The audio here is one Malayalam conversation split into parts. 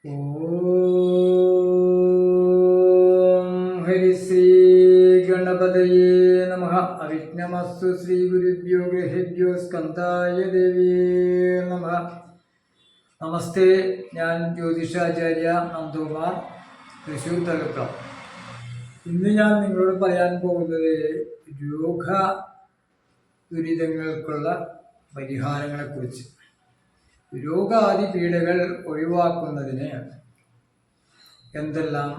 ഓം ഹരി ശ്രീ ഗണപതയേ നമഃ. അവിഘ്നമസ്തു. ശ്രീ ഗുരുഭ്യോ ഗ്രഹേഭ്യോ സ്കന്ധായ ദേവിയേ നമഃ. നമസ്തേ. ഞാൻ ജ്യോതിഷാചാര്യ നന്ദകുമാർ, തൃശ്ശൂർ തലക്കം. ഇന്ന് ഞാൻ നിങ്ങളോട് പറയാൻ പോകുന്നത് രോഗ ദുരിതങ്ങൾക്കുള്ള പരിഹാരങ്ങളെക്കുറിച്ച്. രോഗാദി പീഡകൾ ഒഴിവാക്കുന്നതിന് എന്തെല്ലാം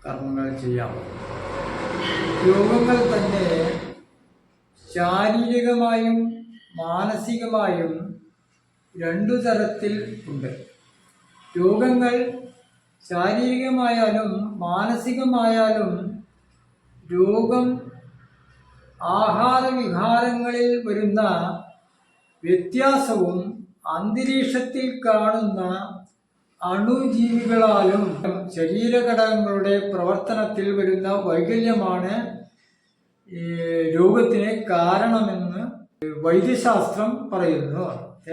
കർമ്മങ്ങൾ ചെയ്യാം? രോഗങ്ങൾ തന്നെ ശാരീരികമായും മാനസികമായും രണ്ടു തരത്തിൽ ഉണ്ട്. രോഗങ്ങൾ ശാരീരികമായാലും മാനസികമായാലും രോഗം ആഹാരവിഹാരങ്ങളിൽ വരുന്ന വ്യത്യാസവും അന്തരീക്ഷത്തിൽ കാണുന്ന അണുജീവികളാലും ശരീരഘടകങ്ങളുടെ പ്രവർത്തനത്തിൽ വരുന്ന വൈകല്യമാണ് രോഗത്തിന് കാരണമെന്ന് വൈദ്യശാസ്ത്രം പറയുന്നു.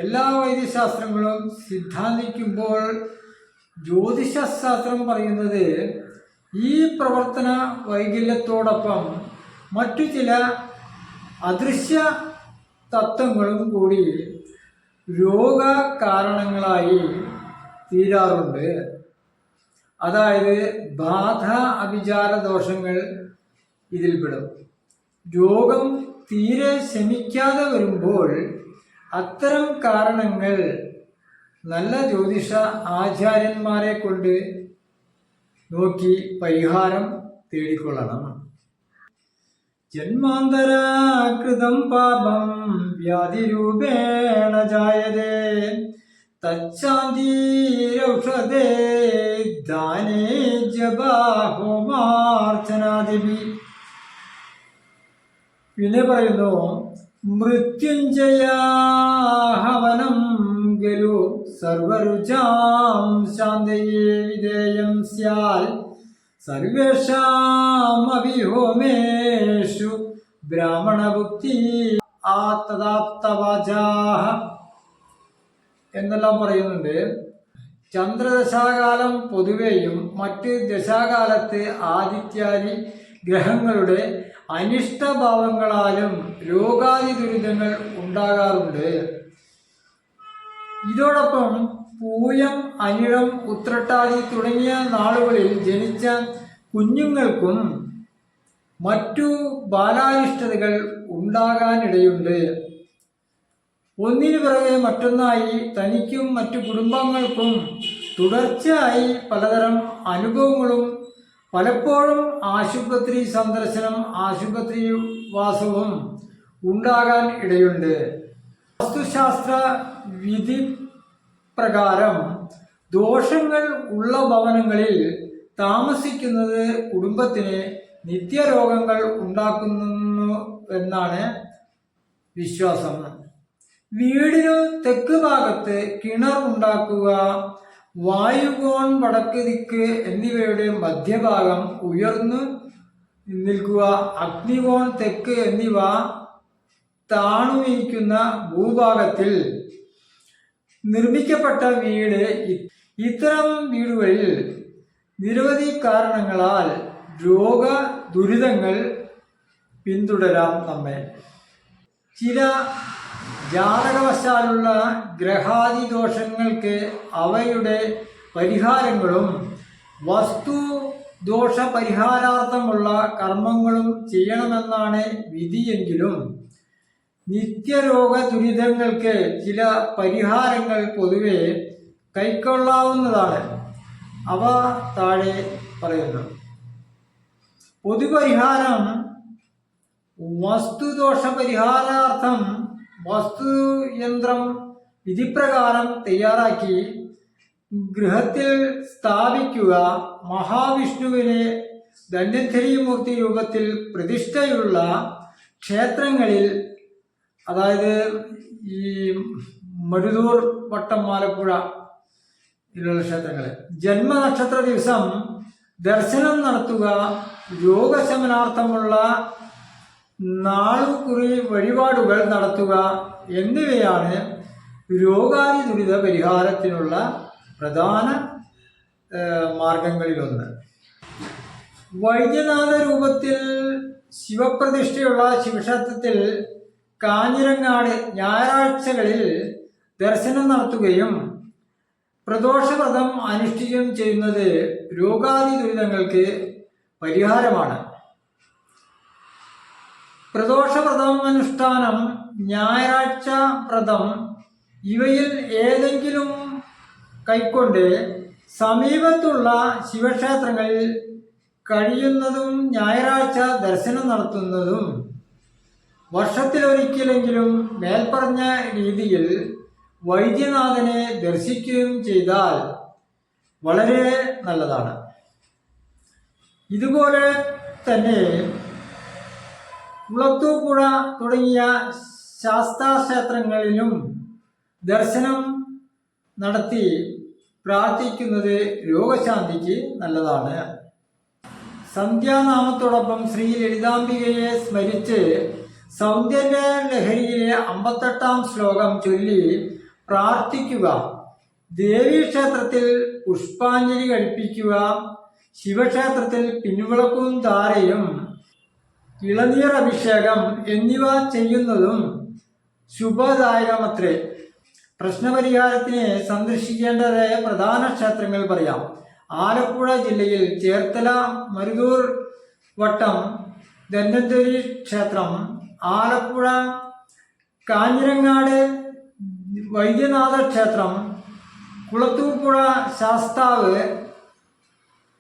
എല്ലാ വൈദ്യശാസ്ത്രങ്ങളും സിദ്ധാന്തിക്കുമ്പോൾ ജ്യോതിഷശാസ്ത്രം പറയുന്നത് ഈ പ്രവർത്തന വൈകല്യത്തോടൊപ്പം മറ്റു ചില അദൃശ്യ തത്വങ്ങളും കൂടി രോഗകാരണങ്ങളായി തീരാറുണ്ട്. അതായത് ബാധ അഭിചാര ദോഷങ്ങൾ ഇതിൽപ്പെടും. രോഗം തീരെ ശമിക്കാതെ വരുമ്പോൾ അത്തരം കാരണങ്ങൾ നല്ല ജ്യോതിഷ ആചാര്യന്മാരെ കൊണ്ട് നോക്കി പരിഹാരം തേടിക്കൊള്ളണം. ജന്മാന്തരാകൃതം പാപം വ്യാധിരൂപേണ ജായതേ തച്ഛാന്തിരൗഷധേ ദാനേ ജപഹോമാർച്ചനാദിഭി. പിന്നെ പറയുന്നു, മൃത്യുഞ്ജയാഹവനം ഖലു സർവരുചാം ശാന്തയേ വിധേയം സ്യാൽ സർവേഷാമപി ഹോമേഷു ബ്രാഹ്മണഭുക്തി ആതദാപ്തവാചാഃ എന്നെല്ലാം പറയുന്നുണ്ട്. ചന്ദ്രദശാകാലം പൊതുവെയും മറ്റ് ദശാകാലത്ത് ആദിത്യാദി ഗ്രഹങ്ങളുടെ അനിഷ്ടഭാവങ്ങളാലും രോഗാദി ദുരിതങ്ങൾ ഉണ്ടാകാറുണ്ട്. ഇതോടൊപ്പം പൂയം, അനിഴം, ഉത്രട്ടാതി തുടങ്ങിയ നാളുകളിൽ ജനിച്ച കുഞ്ഞുങ്ങൾക്കും മറ്റു ബാലാരിഷ്ടതകൾ ഉണ്ടാകാനിടയുണ്ട്. ഒന്നിനു പിറകെ മറ്റൊന്നായി തനിക്കും മറ്റു കുടുംബങ്ങൾക്കും തുടർച്ചയായി പലതരം അനുഭവങ്ങളും പലപ്പോഴും ആശുപത്രി സന്ദർശനം, ആശുപത്രി വാസവും ഉണ്ടാകാൻ ഇടയുണ്ട്. വാസ്തുശാസ്ത്ര വിധി പ്രകാരം ദോഷങ്ങൾ ഉള്ള ഭവനങ്ങളിൽ താമസിക്കുന്നത് കുടുംബത്തിന് നിത്യരോഗങ്ങൾ ഉണ്ടാക്കുന്നു എന്നാണ് വിശ്വാസം. വീടിനു തെക്ക് ഭാഗത്ത് കിണർ ഉണ്ടാക്കുക, വായുകോൺ വടക്ക് ദിക്ക് എന്നിവയുടെ മധ്യഭാഗം ഉയർന്നു നിൽക്കുക, അഗ്നികോൺ തെക്ക് എന്നിവ താണുനിൽക്കുന്ന ഭൂഭാഗത്തിൽ നിർമ്മിക്കപ്പെട്ട വീട്. ഇത്തരം വീടുകളിൽ നിരവധി കാരണങ്ങളാൽ രോഗ ദുരിതങ്ങൾ പിന്തുടരാം നമ്മെ. ചില ജാതകവശാലുള്ള ഗ്രഹാദി ദോഷങ്ങൾക്ക് അവയുടെ പരിഹാരങ്ങളും വസ്തു ദോഷ പരിഹാരാർത്ഥമുള്ള കർമ്മങ്ങളും ചെയ്യണമെന്നാണ് വിധിയെങ്കിലും നിത്യരോഗ ദുരിതങ്ങൾക്ക് ചില പരിഹാരങ്ങൾ പൊതുവെ കൈക്കൊള്ളാവുന്നതാണ്. അവ താഴെ പറയുന്നു. പൊതുപരിഹാരം: വസ്തുദോഷ പരിഹാരാർത്ഥം വസ്തുയന്ത്രം വിധിപ്രകാരം തയ്യാറാക്കി ഗൃഹത്തിൽ സ്ഥാപിക്കുക. മഹാവിഷ്ണുവിനെ ധന്വന്തരീമൂർത്തി രൂപത്തിൽ പ്രതിഷ്ഠയുള്ള ക്ഷേത്രങ്ങളിൽ, അതായത് ഈ മരുതൂർ, വട്ടം, ആലപ്പുഴ ഇതിലുള്ള ക്ഷേത്രങ്ങളിൽ ജന്മനക്ഷത്ര ദിവസം ദർശനം നടത്തുക. രോഗശമനാർത്ഥമുള്ള നാളുകുറി വഴിപാടുകൾ നടത്തുക എന്നിവയാണ് രോഗാദി ദുരിത പരിഹാരത്തിനുള്ള പ്രധാന മാർഗങ്ങളിലൊന്ന്. വൈദ്യനാഥ രൂപത്തിൽ ശിവപ്രതിഷ്ഠയുള്ള ശിവക്ഷേത്രത്തിൽ കാഞ്ഞിരങ്ങാട് ഞായറാഴ്ചകളിൽ ദർശനം നടത്തുകയും പ്രദോഷവ്രതം അനുഷ്ഠിക്കുകയും ചെയ്യുന്നത് രോഗാദി ദുരിതങ്ങൾക്ക് പരിഹാരമാണ്. പ്രദോഷവ്രതം അനുഷ്ഠാനം, ഞായറാഴ്ച വ്രതം ഇവയിൽ ഏതെങ്കിലും കൈക്കൊണ്ട് സമീപത്തുള്ള ശിവക്ഷേത്രങ്ങളിൽ കഴിയുന്നതും ഞായറാഴ്ച ദർശനം നടത്തുന്നതും വർഷത്തിലൊരിക്കലെങ്കിലും മേൽപ്പറഞ്ഞ രീതിയിൽ വൈദ്യനാഥനെ ദർശിക്കുകയും ചെയ്താൽ വളരെ നല്ലതാണ്. ഇതുപോലെ തന്നെ കുളത്തൂപ്പുഴ തുടങ്ങിയ ശാസ്താക്ഷേത്രങ്ങളിലും ദർശനം നടത്തി പ്രാർത്ഥിക്കുന്നത് രോഗശാന്തിക്ക് നല്ലതാണ്. സന്ധ്യാനാമത്തോടൊപ്പം ശ്രീ ലളിതാംബികയെ സ്മരിച്ച് സൗന്ദര്യ ലഹരിയിലെ 58-ാം ശ്ലോകം ചൊല്ലി പ്രാർത്ഥിക്കുക. ദേവീക്ഷേത്രത്തിൽ പുഷ്പാഞ്ജലി കഴിപ്പിക്കുക. ശിവക്ഷേത്രത്തിൽ പിൻവിളക്കും ധാരയും ഇളനീർ അഭിഷേകം എന്നിവ ചെയ്യുന്നതും ശുഭദായകമത്രേ. പ്രശ്നപരിഹാരത്തിന് സന്ദർശിക്കേണ്ടതായ പ്രധാന ക്ഷേത്രങ്ങൾ പറയാം. ആലപ്പുഴ ജില്ലയിൽ ചേർത്തല മരുതൂർ വട്ടം ധന്വന്തരി ക്ഷേത്രം, ആലപ്പുഴ കാഞ്ഞിരങ്ങാട് വൈദ്യനാഥ ക്ഷേത്രം, കുളത്തൂപ്പുഴ ശാസ്താവ്,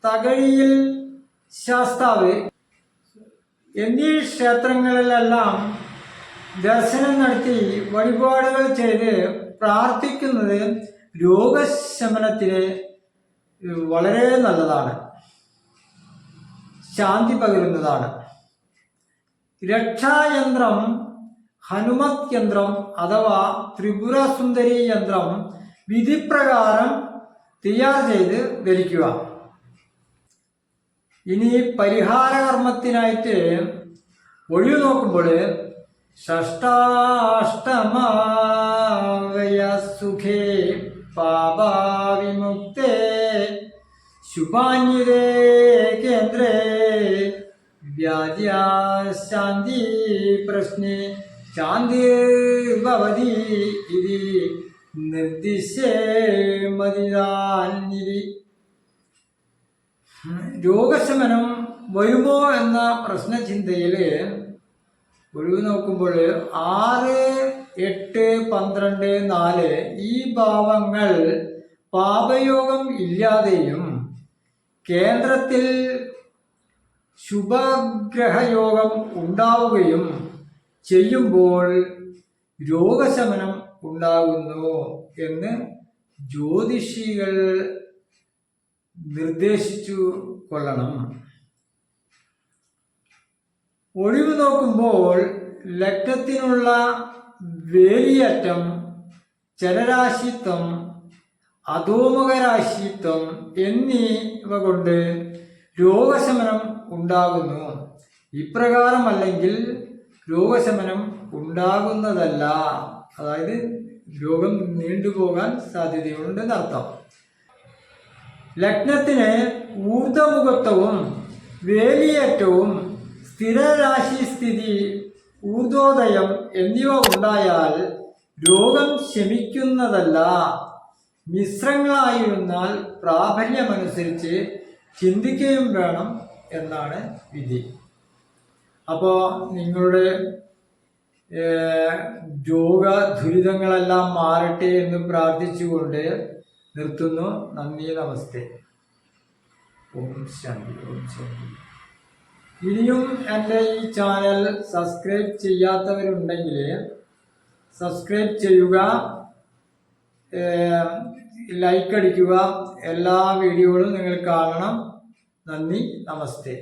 തകഴിയിൽ ശാസ്താവ് എന്നീ ക്ഷേത്രങ്ങളിലെല്ലാം ദർശനം നടത്തി വഴിപാടുകൾ ചെയ്ത് പ്രാർത്ഥിക്കുന്നത് രോഗശമനത്തിന് വളരെ നല്ലതാണ്, ശാന്തി പകരുന്നതാണ്. രക്ഷായന്ത്രം ഹനുമത് യന്ത്രം അഥവാ ത്രിപുര സുന്ദരി യന്ത്രം വിധിപ്രകാരം തയ്യാർ ചെയ്ത് ധരിക്കുക. ഇനി പരിഹാരകർമ്മത്തിനായിട്ട് ഒഴിവ് നോക്കുമ്പോൾ ഷഷ്ടാഷ്ടമാവയ സുഖേ പാപാവിമുക്തേ ശുഭാന്യതേ കേന്ദ്രേ വ്യാധ്യാശാന്തി പ്രശ്നേ ശാന്തിർഭവതി ഇതി നിർദ്ദിശ്യേ മതിദാന്യതി. രോഗശമനം വരുമോ എന്ന പ്രശ്നചിന്തയിൽ ഒഴിവ് നോക്കുമ്പോൾ 6, 8, 12, 4 ഈ ഭാവങ്ങൾ പാപയോഗം ഇല്ലാതെയും കേന്ദ്രത്തിൽ ശുഭഗ്രഹയോഗം ഉണ്ടാവുകയും ചെയ്യുമ്പോൾ രോഗശമനം ഉണ്ടാകുന്നു എന്ന് ജ്യോതിഷികൾ നിർദ്ദേശിച്ചു കൊള്ളണം. ഒഴിവ് നോക്കുമ്പോൾ ലഗ്നത്തിനുള്ള വേലിയേറ്റം, ചരരാശിത്വം, അധോമുഖരാശിത്വം എന്നിവ കൊണ്ട് രോഗശമനം ഉണ്ടാകുന്നു. ഇപ്രകാരമല്ലെങ്കിൽ രോഗശമനം ഉണ്ടാകുന്നതല്ല, അതായത് രോഗം നീണ്ടുപോകാൻ സാധ്യതയുണ്ടെന്നർത്ഥം. ലഗ്നത്തിന് ഊർധമുഖത്വവും വേലിയേറ്റവും സ്ഥിരരാശിസ്ഥിതി ഊർധോദയം എന്നിവ ഉണ്ടായാൽ രോഗം ശമിക്കുന്നതല്ല. മിശ്രങ്ങളായിരുന്നാൽ പ്രാബല്യമനുസരിച്ച് ചിന്തിക്കുകയും വേണം എന്നാണ് വിധി. അപ്പോൾ നിങ്ങളുടെ രോഗ ദുരിതങ്ങളെല്ലാം മാറട്ടെ എന്ന് പ്രാർത്ഥിച്ചുകൊണ്ട് നിർത്തുന്നു. നന്ദി, നമസ്തേ. ഓം ശാന്തി, ഓം ശാന്തി. ഇനിയും എൻ്റെ ഈ ചാനൽ സബ്സ്ക്രൈബ് ചെയ്യാത്തവരുണ്ടെങ്കിൽ സബ്സ്ക്രൈബ് ചെയ്യുക, ലൈക്ക് അടിക്കുക. എല്ലാ വീഡിയോകളും നിങ്ങൾ കാണണം. നന്ദി, നമസ്തേ.